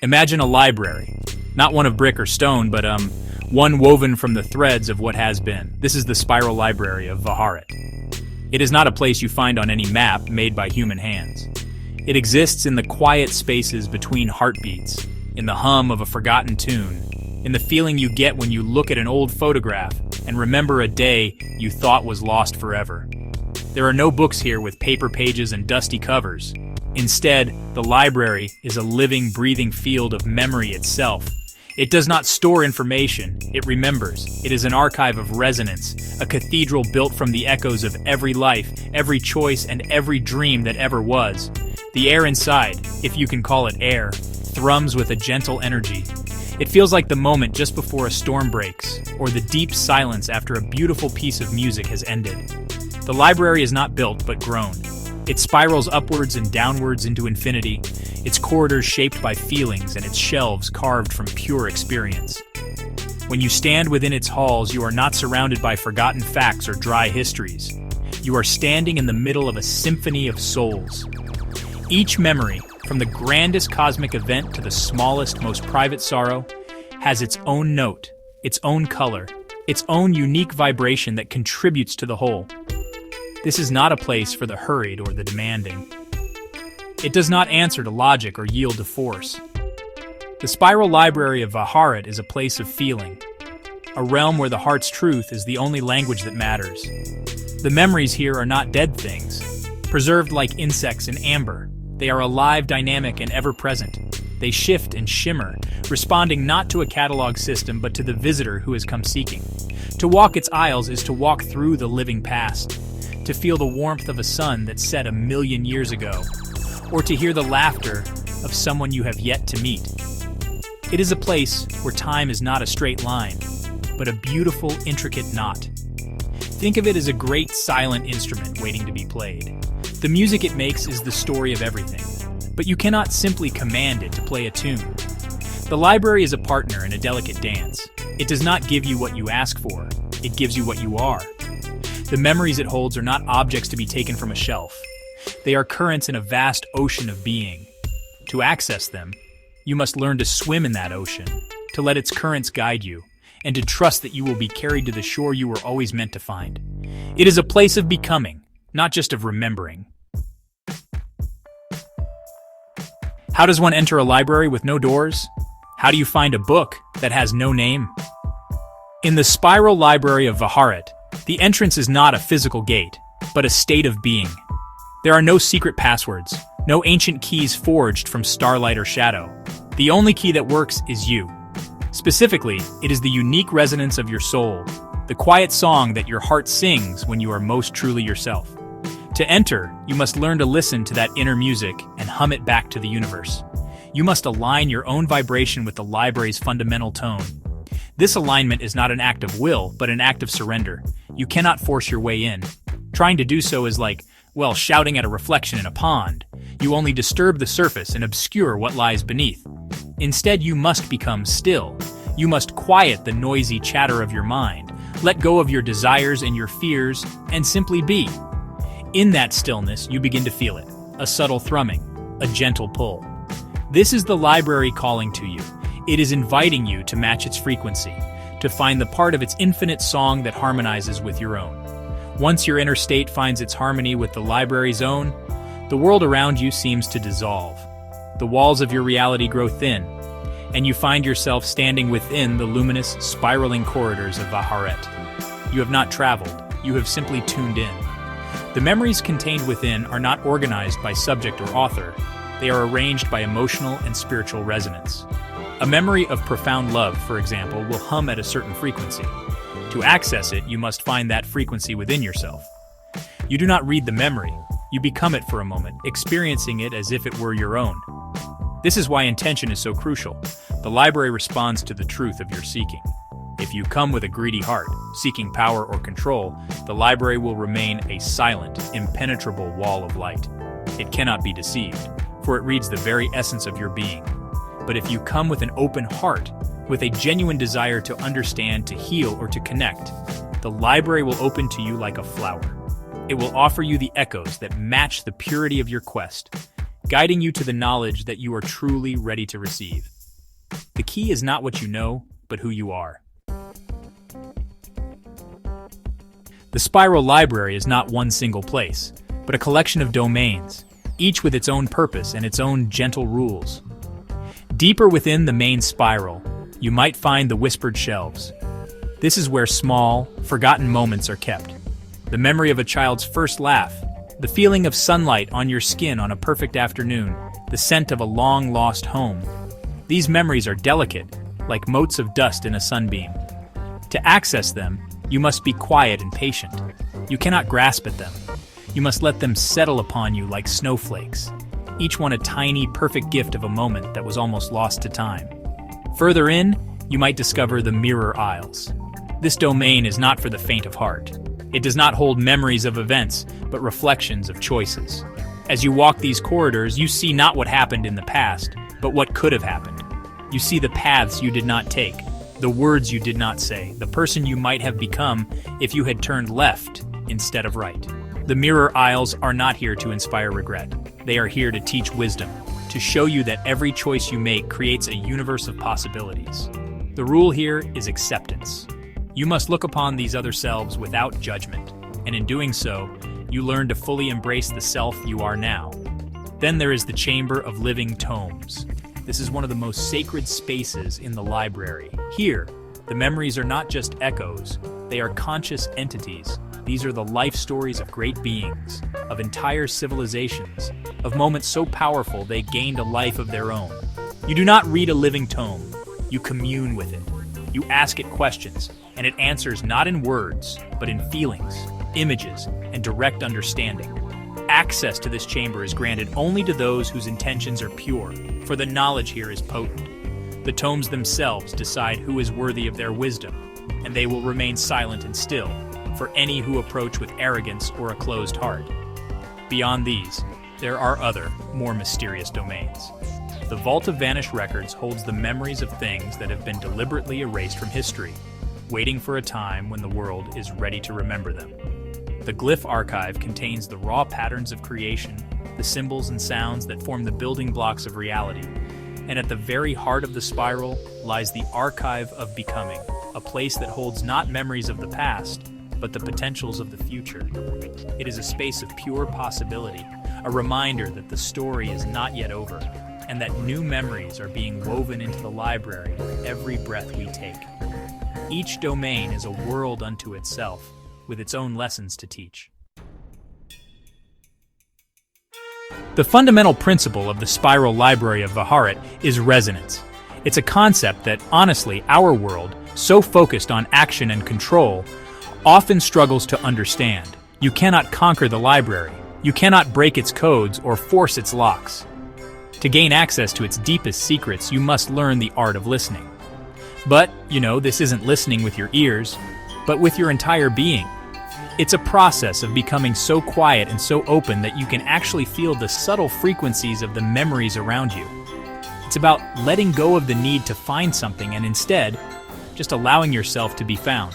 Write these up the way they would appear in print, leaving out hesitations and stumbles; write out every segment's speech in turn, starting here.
Imagine a library, not one of brick or stone, but one woven from the threads of what has been. This is the spiral library of Haret. It is not a place you find on any map made by human hands. It exists in the quiet spaces between heartbeats, in the hum of a forgotten tune, in the feeling you get when you look at an old photograph and remember a day you thought was lost forever. There are no books here with paper pages and dusty covers. Instead, the library is a living, breathing field of memory itself. It does not store information, it remembers. It is an archive of resonance, a cathedral built from the echoes of every life, every choice, and every dream that ever was. The air inside, if you can call it air, thrums with a gentle energy. It feels like the moment just before a storm breaks, or the deep silence after a beautiful piece of music has ended. The library is not built, but grown. It spirals upwards and downwards into infinity, its corridors shaped by feelings and its shelves carved from pure experience. When you stand within its halls, you are not surrounded by forgotten facts or dry histories. You are standing in the middle of a symphony of souls. Each memory, from the grandest cosmic event to the smallest, most private sorrow, has its own note, its own color, its own unique vibration that contributes to the whole. This is not a place for the hurried or the demanding. It does not answer to logic or yield to force. The spiral library of Haret is a place of feeling, a realm where the heart's truth is the only language that matters. The memories here are not dead things, preserved like insects in amber. They are alive, dynamic, and ever-present. They shift and shimmer, responding not to a catalog system but to the visitor who has come seeking. To walk its aisles is to walk through the living past, to feel the warmth of a sun that set 1,000,000 years ago, or to hear the laughter of someone you have yet to meet. It is a place where time is not a straight line, but a beautiful, intricate knot. Think of it as a great silent instrument waiting to be played. The music it makes is the story of everything, but you cannot simply command it to play a tune. The library is a partner in a delicate dance. It does not give you what you ask for, it gives you what you are. The memories it holds are not objects to be taken from a shelf. They are currents in a vast ocean of being. To access them, you must learn to swim in that ocean, to let its currents guide you, and to trust that you will be carried to the shore you were always meant to find. It is a place of becoming, not just of remembering. How does one enter a library with no doors? How do you find a book that has no name? In the spiral library of Haret, the entrance is not a physical gate, but a state of being. There are no secret passwords, no ancient keys forged from starlight or shadow. The only key that works is you. Specifically, it is the unique resonance of your soul, the quiet song that your heart sings when you are most truly yourself. To enter, you must learn to listen to that inner music and hum it back to the universe. You must align your own vibration with the library's fundamental tone. This alignment is not an act of will, but an act of surrender. You cannot force your way in. Trying to do so is like, well, shouting at a reflection in a pond. You only disturb the surface and obscure what lies beneath. Instead, you must become still. You must quiet the noisy chatter of your mind, let go of your desires and your fears, and simply be. In that stillness, you begin to feel it, a subtle thrumming, a gentle pull. This is the library calling to you. It is inviting you to match its frequency, to find the part of its infinite song that harmonizes with your own. Once your inner state finds its harmony with the library's own, the world around you seems to dissolve. The walls of your reality grow thin, and you find yourself standing within the luminous, spiraling corridors of Haret. You have not traveled, you have simply tuned in. The memories contained within are not organized by subject or author. They are arranged by emotional and spiritual resonance. A memory of profound love, for example, will hum at a certain frequency. To access it, you must find that frequency within yourself. You do not read the memory, you become it for a moment, experiencing it as if it were your own. This is why intention is so crucial. The library responds to the truth of your seeking. If you come with a greedy heart, seeking power or control, the library will remain a silent, impenetrable wall of light. It cannot be deceived, for it reads the very essence of your being. But if you come with an open heart, with a genuine desire to understand, to heal, or to connect, the library will open to you like a flower. It will offer you the echoes that match the purity of your quest, guiding you to the knowledge that you are truly ready to receive. The key is not what you know, but who you are. The spiral library is not one single place, but a collection of domains, each with its own purpose and its own gentle rules. Deeper within the main spiral, you might find the whispered shelves. This is where small, forgotten moments are kept. The memory of a child's first laugh, the feeling of sunlight on your skin on a perfect afternoon, the scent of a long-lost home. These memories are delicate, like motes of dust in a sunbeam. To access them, you must be quiet and patient. You cannot grasp at them. You must let them settle upon you like snowflakes, each one a tiny, perfect gift of a moment that was almost lost to time. Further in, you might discover the mirror aisles. This domain is not for the faint of heart. It does not hold memories of events, but reflections of choices. As you walk these corridors, you see not what happened in the past, but what could have happened. You see the paths you did not take, the words you did not say, the person you might have become if you had turned left instead of right. The mirror aisles are not here to inspire regret. They are here to teach wisdom, to show you that every choice you make creates a universe of possibilities. The rule here is acceptance. You must look upon these other selves without judgment, and in doing so, you learn to fully embrace the self you are now. Then there is the Chamber of Living Tomes. This is one of the most sacred spaces in the library. Here, the memories are not just echoes, they are conscious entities. These are the life stories of great beings, of entire civilizations, of moments so powerful they gained a life of their own. You do not read a living tome, you commune with it. You ask it questions, and it answers not in words, but in feelings, images, and direct understanding. Access to this chamber is granted only to those whose intentions are pure, for the knowledge here is potent. The tomes themselves decide who is worthy of their wisdom, and they will remain silent and still for any who approach with arrogance or a closed heart. Beyond these, there are other, more mysterious domains. The Vault of Vanished Records holds the memories of things that have been deliberately erased from history, waiting for a time when the world is ready to remember them. The Glyph Archive contains the raw patterns of creation, the symbols and sounds that form the building blocks of reality. And at the very heart of the spiral lies the Archive of Becoming, a place that holds not memories of the past, but the potentials of the future. It is a space of pure possibility, a reminder that the story is not yet over, and that new memories are being woven into the library with every breath we take. Each domain is a world unto itself, with its own lessons to teach. The fundamental principle of the spiral library of Haret is resonance. It's a concept that, honestly, our world, so focused on action and control, often struggles to understand. You cannot conquer the library. You cannot break its codes or force its locks. To gain access to its deepest secrets, you must learn the art of listening. But, this isn't listening with your ears, but with your entire being. It's a process of becoming so quiet and so open that you can actually feel the subtle frequencies of the memories around you. It's about letting go of the need to find something and instead, just allowing yourself to be found.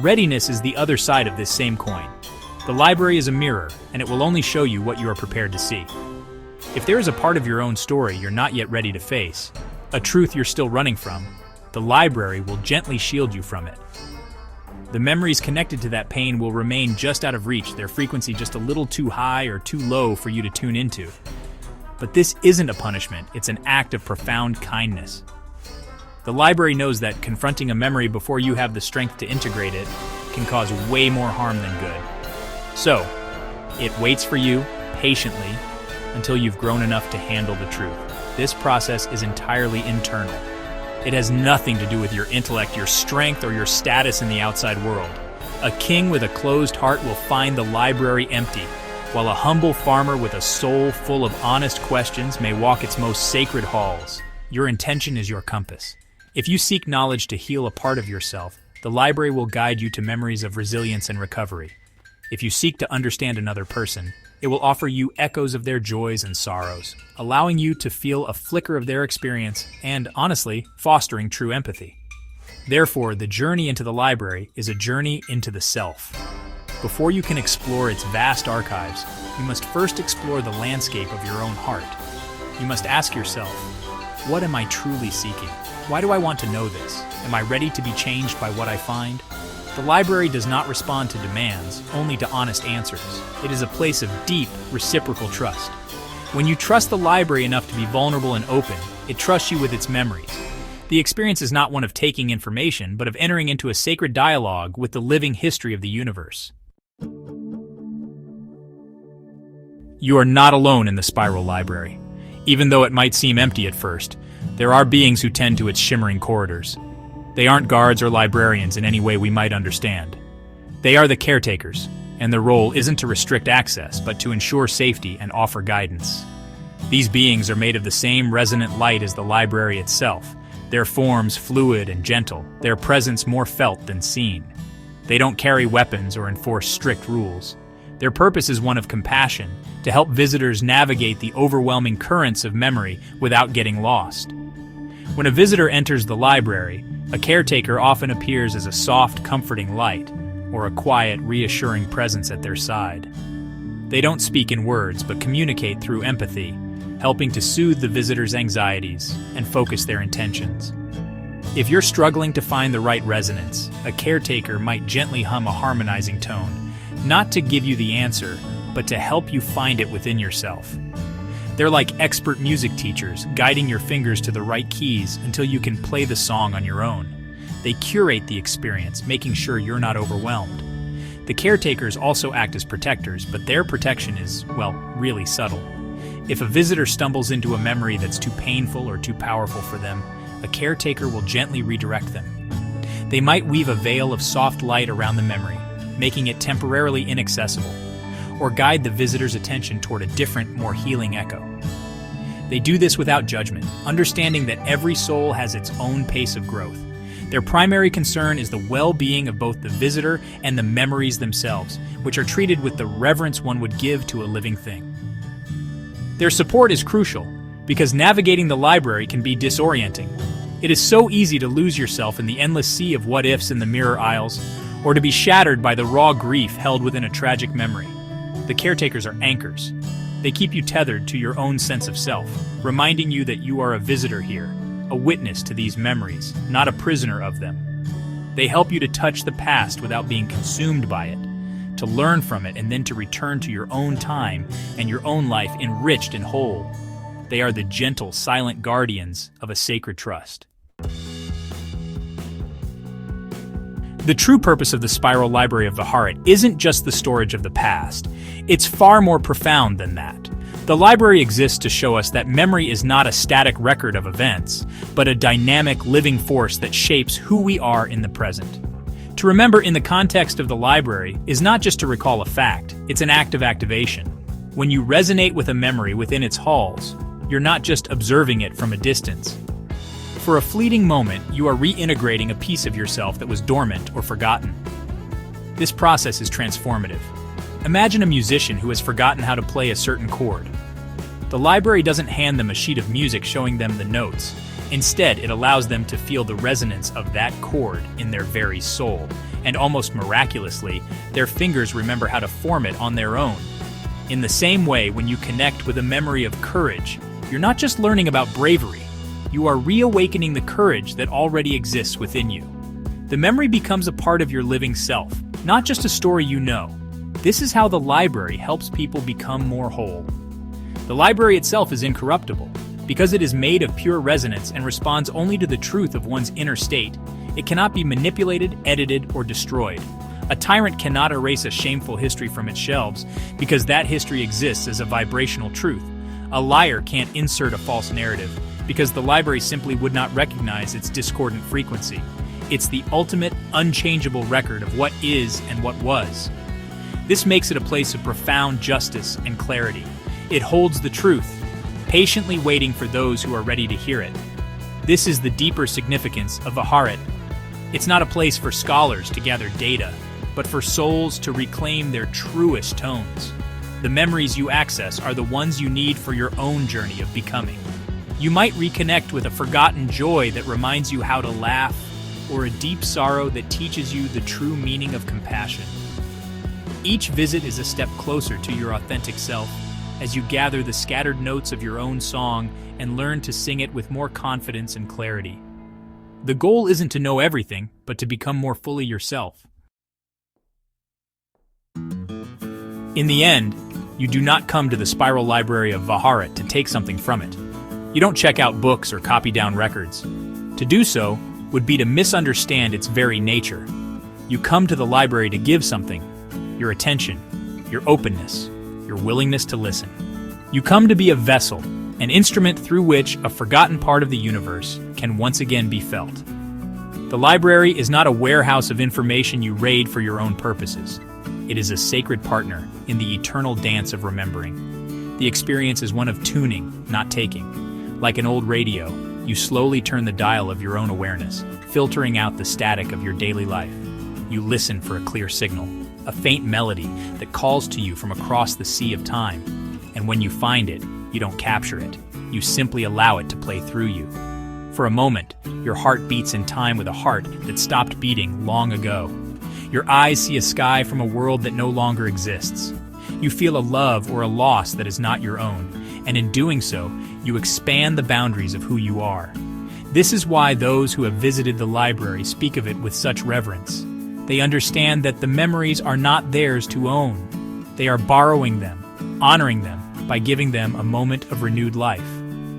Readiness is the other side of this same coin. The library is a mirror, and it will only show you what you are prepared to see. If there is a part of your own story you're not yet ready to face, a truth you're still running from, the library will gently shield you from it. The memories connected to that pain will remain just out of reach, their frequency just a little too high or too low for you to tune into. But this isn't a punishment, it's an act of profound kindness. The library knows that confronting a memory before you have the strength to integrate it can cause way more harm than good. So, it waits for you, patiently, until you've grown enough to handle the truth. This process is entirely internal. It has nothing to do with your intellect, your strength, or your status in the outside world. A king with a closed heart will find the library empty, while a humble farmer with a soul full of honest questions may walk its most sacred halls. Your intention is your compass. If you seek knowledge to heal a part of yourself, the library will guide you to memories of resilience and recovery. If you seek to understand another person, it will offer you echoes of their joys and sorrows, allowing you to feel a flicker of their experience and, honestly, fostering true empathy. Therefore, the journey into the library is a journey into the self. Before you can explore its vast archives, you must first explore the landscape of your own heart. You must ask yourself, what am I truly seeking? Why do I want to know this? Am I ready to be changed by what I find? The library does not respond to demands, only to honest answers. It is a place of deep, reciprocal trust. When you trust the library enough to be vulnerable and open, it trusts you with its memories. The experience is not one of taking information, but of entering into a sacred dialogue with the living history of the universe. You are not alone in the Spiral Library. Even though it might seem empty at first, there are beings who tend to its shimmering corridors. They aren't guards or librarians in any way we might understand. They are the caretakers, and their role isn't to restrict access, but to ensure safety and offer guidance. These beings are made of the same resonant light as the library itself, their forms fluid and gentle, their presence more felt than seen. They don't carry weapons or enforce strict rules. Their purpose is one of compassion, to help visitors navigate the overwhelming currents of memory without getting lost. When a visitor enters the library, a caretaker often appears as a soft, comforting light, or a quiet, reassuring presence at their side. They don't speak in words, but communicate through empathy, helping to soothe the visitor's anxieties and focus their intentions. If you're struggling to find the right resonance, a caretaker might gently hum a harmonizing tone, not to give you the answer, but to help you find it within yourself. They're like expert music teachers, guiding your fingers to the right keys until you can play the song on your own. They curate the experience, making sure you're not overwhelmed. The caretakers also act as protectors, but their protection is, well, really subtle. If a visitor stumbles into a memory that's too painful or too powerful for them, a caretaker will gently redirect them. They might weave a veil of soft light around the memory, making it temporarily inaccessible, or guide the visitor's attention toward a different, more healing echo. They do this without judgment, understanding that every soul has its own pace of growth. Their primary concern is the well-being of both the visitor and the memories themselves, which are treated with the reverence one would give to a living thing. Their support is crucial, because navigating the library can be disorienting. It is so easy to lose yourself in the endless sea of what-ifs in the mirror aisles, or to be shattered by the raw grief held within a tragic memory. The caretakers are anchors. They keep you tethered to your own sense of self, reminding you that you are a visitor here, a witness to these memories, not a prisoner of them. They help you to touch the past without being consumed by it, to learn from it and then to return to your own time and your own life enriched and whole. They are the gentle, silent guardians of a sacred trust. The true purpose of the Spiral Library of the Haret isn't just the storage of the past. It's far more profound than that. The library exists to show us that memory is not a static record of events, but a dynamic, living force that shapes who we are in the present. To remember in the context of the library is not just to recall a fact, it's an act of activation. When you resonate with a memory within its halls, you're not just observing it from a distance. For a fleeting moment, you are reintegrating a piece of yourself that was dormant or forgotten. This process is transformative. Imagine a musician who has forgotten how to play a certain chord. The library doesn't hand them a sheet of music showing them the notes. Instead, it allows them to feel the resonance of that chord in their very soul, and almost miraculously, their fingers remember how to form it on their own. In the same way, when you connect with a memory of courage, you're not just learning about bravery, you are reawakening the courage that already exists within you. The memory becomes a part of your living self, not just a story you know. This is how the library helps people become more whole. The library itself is incorruptible. Because it is made of pure resonance and responds only to the truth of one's inner state, it cannot be manipulated, edited, or destroyed. A tyrant cannot erase a shameful history from its shelves because that history exists as a vibrational truth. A liar can't insert a false narrative because the library simply would not recognize its discordant frequency. It's the ultimate, unchangeable record of what is and what was. This makes it a place of profound justice and clarity. It holds the truth, patiently waiting for those who are ready to hear it. This is the deeper significance of the Haret. It's not a place for scholars to gather data, but for souls to reclaim their truest tones. The memories you access are the ones you need for your own journey of becoming. You might reconnect with a forgotten joy that reminds you how to laugh, or a deep sorrow that teaches you the true meaning of compassion. Each visit is a step closer to your authentic self as you gather the scattered notes of your own song and learn to sing it with more confidence and clarity. The goal isn't to know everything, but to become more fully yourself. In the end, you do not come to the spiral library of Haret to take something from it. You don't check out books or copy down records. To do so would be to misunderstand its very nature. You come to the library to give something: your attention, your openness, your willingness to listen. You come to be a vessel, an instrument through which a forgotten part of the universe can once again be felt. The library is not a warehouse of information you raid for your own purposes. It is a sacred partner in the eternal dance of remembering. The experience is one of tuning, not taking. Like an old radio, you slowly turn the dial of your own awareness, filtering out the static of your daily life. You listen for a clear signal, a faint melody that calls to you from across the sea of time. And when you find it, you don't capture it. You simply allow it to play through you. For a moment, your heart beats in time with a heart that stopped beating long ago. Your eyes see a sky from a world that no longer exists. You feel a love or a loss that is not your own, and in doing so, you expand the boundaries of who you are. This is why those who have visited the library speak of it with such reverence. They understand that the memories are not theirs to own. They are borrowing them, honoring them, by giving them a moment of renewed life.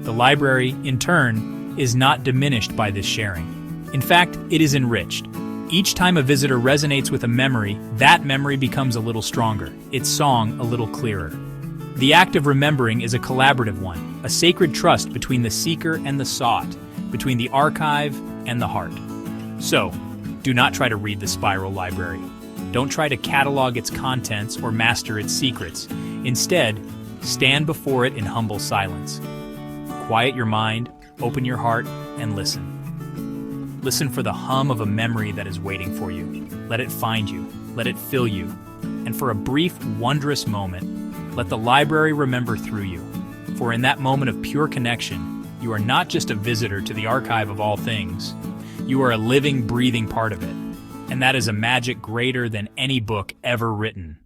The library, in turn, is not diminished by this sharing. In fact, it is enriched. Each time a visitor resonates with a memory, that memory becomes a little stronger, its song a little clearer. The act of remembering is a collaborative one, a sacred trust between the seeker and the sought, between the archive and the heart. So, do not try to read the spiral library. Don't try to catalog its contents or master its secrets. Instead, stand before it in humble silence. Quiet your mind, open your heart, and listen. Listen for the hum of a memory that is waiting for you. Let it find you. Let it fill you. And for a brief, wondrous moment, let the library remember through you. For in that moment of pure connection, you are not just a visitor to the archive of all things. You are a living, breathing part of it. And that is a magic greater than any book ever written.